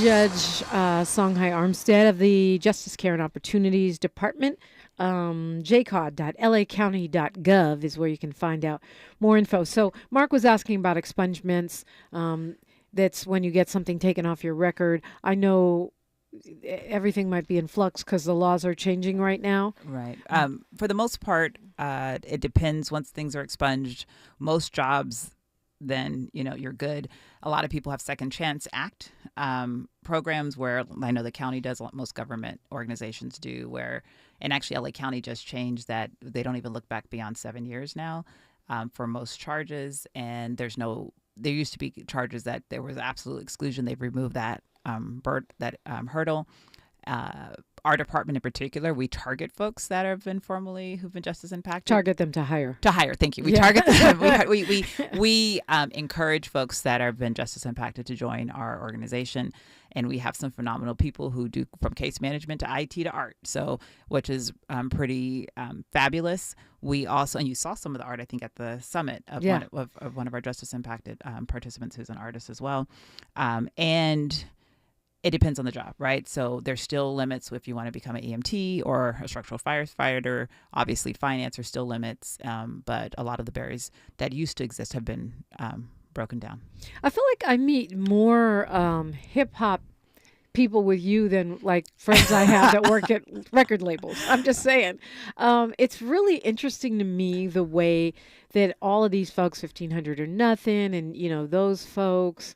Judge Songhai Armstead of the Justice Care and Opportunities Department. JCOD.lacounty.gov is where you can find out more info. So Mark was asking about expungements. That's when you get something taken off your record. I know everything might be in flux because the laws are changing right now. Right. For the most part, it depends. Once things are expunged, most jobs, then you're good. A lot of people have Second Chance Act programs where I know the county does, most government organizations do, and actually LA County just changed that they don't even look back beyond 7 years now for most charges. And there used to be charges that there was absolute exclusion. They've removed that hurdle. Our department in particular, we target folks that have been who've been justice impacted. Target them to hire. Thank you. We target them. We encourage folks that have been justice impacted to join our organization, and we have some phenomenal people who do from case management to IT to art. So, which is pretty fabulous. We also, and you saw some of the art, I think, at the summit of one of our justice impacted participants, who's an artist as well, and it depends on the job, right? So there's still limits if you want to become an EMT or a structural firefighter. Obviously, finance are still limits, but a lot of the barriers that used to exist have been broken down. I feel like I meet more hip-hop people with you than like friends I have that work at record labels. I'm just saying. It's really interesting to me the way that all of these folks, 1500 or Nothing, and those folks,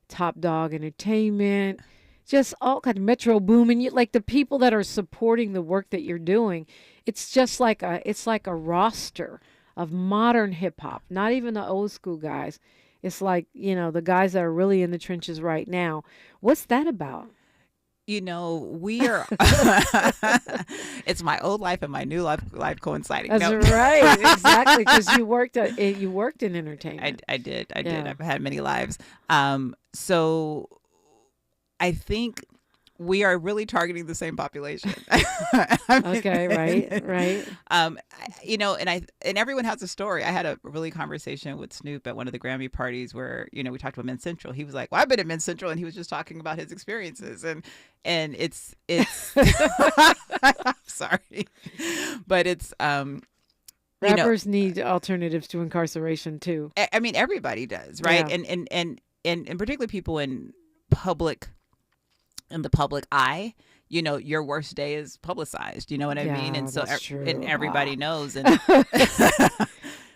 Top Dog Entertainment, just all kind of Metro Boomin, like the people that are supporting the work that you're doing. It's just like a roster of modern hip hop, not even the old school guys. It's like, the guys that are really in the trenches right now. What's that about? We are, it's my old life and my new life coinciding. That's right. Exactly. Because you worked in entertainment. I did. I've had many lives. So I think we are really targeting the same population. Okay. Right. And everyone has a story. I had a really conversation with Snoop at one of the Grammy parties where, we talked about Men's Central. He was like, well, I've been at Men's Central, and he was just talking about his experiences. And it's I'm sorry, but it's, rappers need alternatives to incarceration too. I mean, everybody does. Right. Yeah. And particularly people in the public eye, your worst day is publicized. You know what I mean? And so and everybody knows. And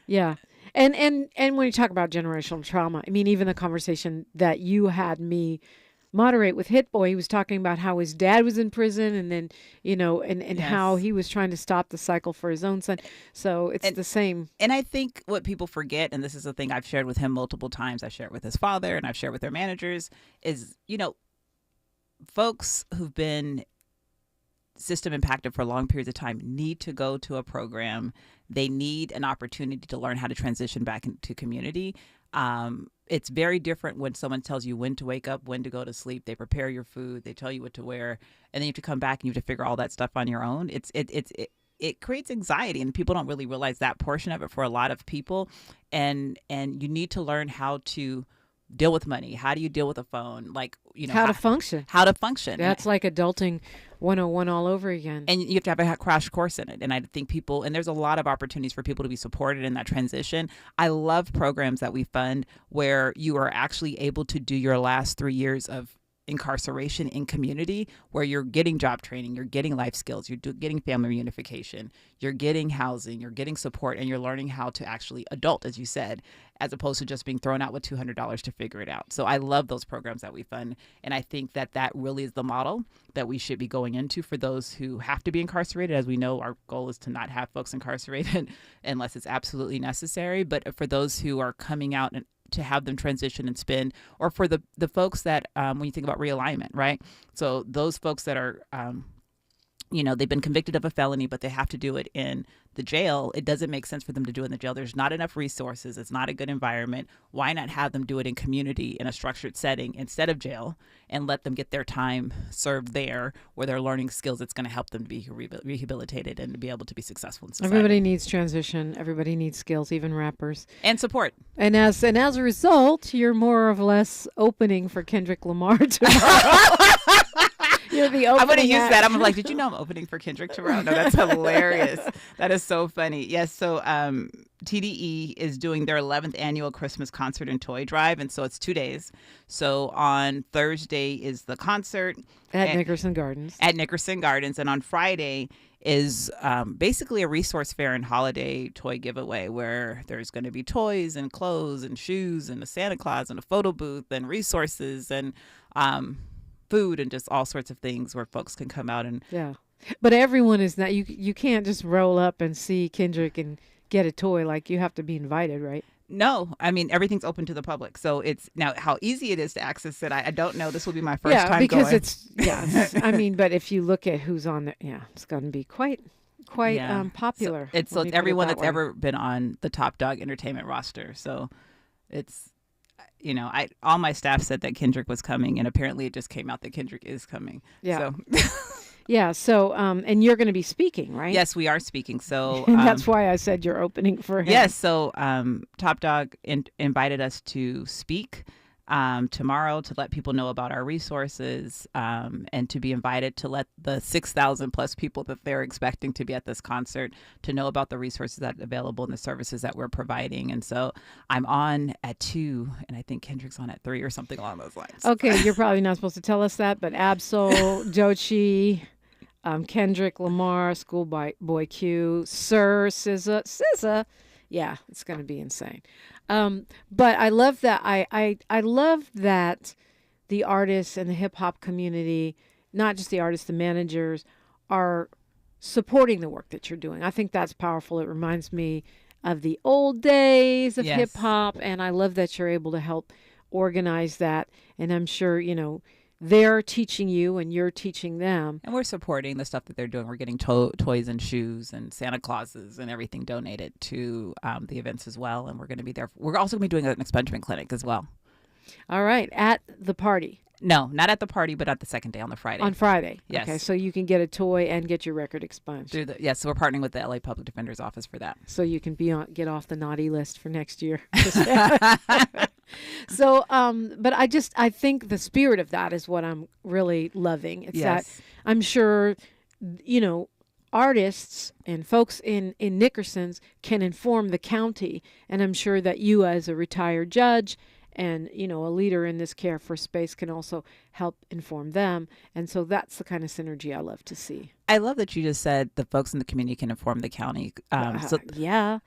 yeah. And when you talk about generational trauma, I mean, even the conversation that you had me moderate with Hit Boy, he was talking about how his dad was in prison, and then, and how he was trying to stop the cycle for his own son. So it's the same. And I think what people forget, and this is the thing I've shared with him multiple times, I've shared with his father and I've shared with their managers, is, folks who've been system impacted for long periods of time need to go to a program they need an opportunity to learn how to transition back into community. It's very different when someone tells you when to wake up, when to go to sleep. They prepare your food, they tell you what to wear, and then you have to come back and you have to figure all that stuff on your own. It creates anxiety, and people don't really realize that portion of it for a lot of people. And you need to learn how to deal with money. How do you deal with a phone? Like, how to function. How to function. That's like adulting 101 all over again. And you have to have a crash course in it. And I think and there's a lot of opportunities for people to be supported in that transition. I love programs that we fund where you are actually able to do your last 3 years of incarceration in community, where you're getting job training, you're getting life skills, you're getting family reunification, you're getting housing, you're getting support, and you're learning how to actually adult, as you said, as opposed to just being thrown out with $200 to figure it out. So I love those programs that we fund, and I think that really is the model that we should be going into for those who have to be incarcerated. As we know, our goal is to not have folks incarcerated unless it's absolutely necessary, but for those who are coming out and to have them transition and spend, or for the folks that, when you think about realignment, right? So those folks that are, they've been convicted of a felony, but they have to do it in the jail. It doesn't make sense for them to do it in the jail. There's not enough resources. It's not a good environment. Why not have them do it in community, in a structured setting instead of jail, and let them get their time served there where they're learning skills that's going to help them to be rehabilitated and to be able to be successful in society. Everybody needs transition. Everybody needs skills, even rappers. And support. And as a result, you're more or less opening for Kendrick Lamar tomorrow. You're the opening. I'm going to use that. I'm like, did you know I'm opening for Kendrick tomorrow? No, that's hilarious. That is so funny. Yes. So TDE is doing their 11th annual Christmas concert and toy drive. And so it's 2 days. So on Thursday is the concert. At Nickerson Gardens. At Nickerson Gardens. And on Friday is basically a resource fair and holiday toy giveaway where there's going to be toys and clothes and shoes and a Santa Claus and a photo booth and resources and food and just all sorts of things where folks can come out and but everyone is not, you can't just roll up and see Kendrick and get a toy. Like, you have to be invited, right? No, I mean, everything's open to the public. So it's now how easy it is to access it. I don't know. This will be my first time because going. I mean, but if you look at who's on there, it's going to be quite popular. So it's everyone that's ever been on the Top Dog Entertainment roster. So it's, all my staff said that Kendrick was coming, and apparently it just came out that Kendrick is coming. Yeah. So. So, and you're going to be speaking, right? Yes, we are speaking. So and that's why I said you're opening for him. Yes. So Top Dog invited us to speak tomorrow to let people know about our resources and to be invited to let the 6,000 plus people that they're expecting to be at this concert to know about the resources that are available and the services that we're providing. And so I'm on at 2 and I think Kendrick's on at 3 or something along those lines. Okay, you're probably not supposed to tell us that, but Absol, Doechii, Kendrick Lamar, Schoolboy Q, Sir, SZA. Yeah, it's going to be insane. But I love that. I love that the artists and the hip hop community, not just the artists, the managers, are supporting the work that you're doing. I think that's powerful. It reminds me of the old days of hip hop, and I love that you're able to help organize that. And I'm sure, they're teaching you and you're teaching them. And we're supporting the stuff that they're doing. We're getting toys and shoes and Santa Clauses and everything donated to the events as well. And we're going to be there. We're also going to be doing an expungement clinic as well. All right. At the party. No, not at the party, but at the second day on the Friday. On Friday. Yes. Okay, so you can get a toy and get your record expunged. Yes, so we're partnering with the LA Public Defender's Office for that. So you can get off the naughty list for next year. So, but I think the spirit of that is what I'm really loving. It's that I'm sure, artists and folks in Nickerson's can inform the county, and I'm sure that you as a retired judge and, a leader in this care for space can also help inform them. And so that's the kind of synergy I love to see. I love that you just said the folks in the community can inform the county. Yeah.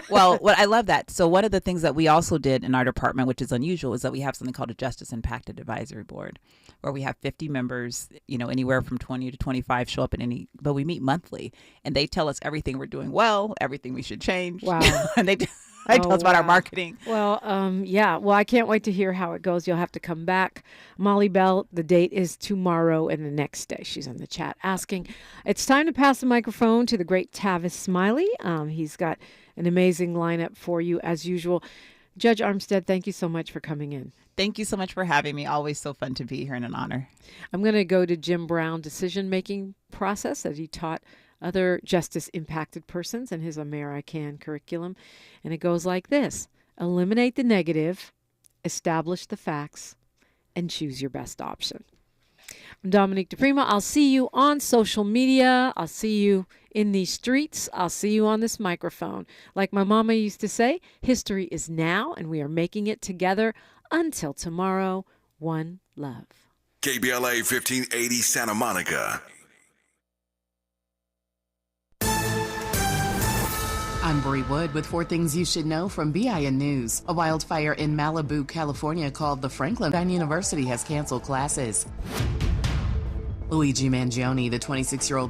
What I love that. So one of the things that we also did in our department, which is unusual, is that we have something called a Justice Impacted Advisory Board, where we have 50 members, anywhere from 20 to 25 show up but we meet monthly, and they tell us everything we're doing well, everything we should change. Wow. And they Right? Tell us about our marketing. Well, yeah. Well, I can't wait to hear how it goes. You'll have to come back. Molly Bell, the date is tomorrow and the next day. She's in the chat asking. It's time to pass the microphone to the great Tavis Smiley. He's got an amazing lineup for you as usual. Judge Armstead, thank you so much for coming in. Thank you so much for having me. Always so fun to be here and an honor. I'm going to go to Jim Brown decision-making process that he taught other justice-impacted persons in his American curriculum. And it goes like this. Eliminate the negative, establish the facts, and choose your best option. I'm Dominique DiPrima. I'll see you on social media. I'll see you in these streets. I'll see you on this microphone. Like my mama used to say, history is now, and we are making it together. Until tomorrow, one love. KBLA 1580 Santa Monica. I'm Bree Wood with 4 things you should know from BIN News. A wildfire in Malibu, California called the Franklin University has canceled classes. Luigi Mangione, the 26-year-old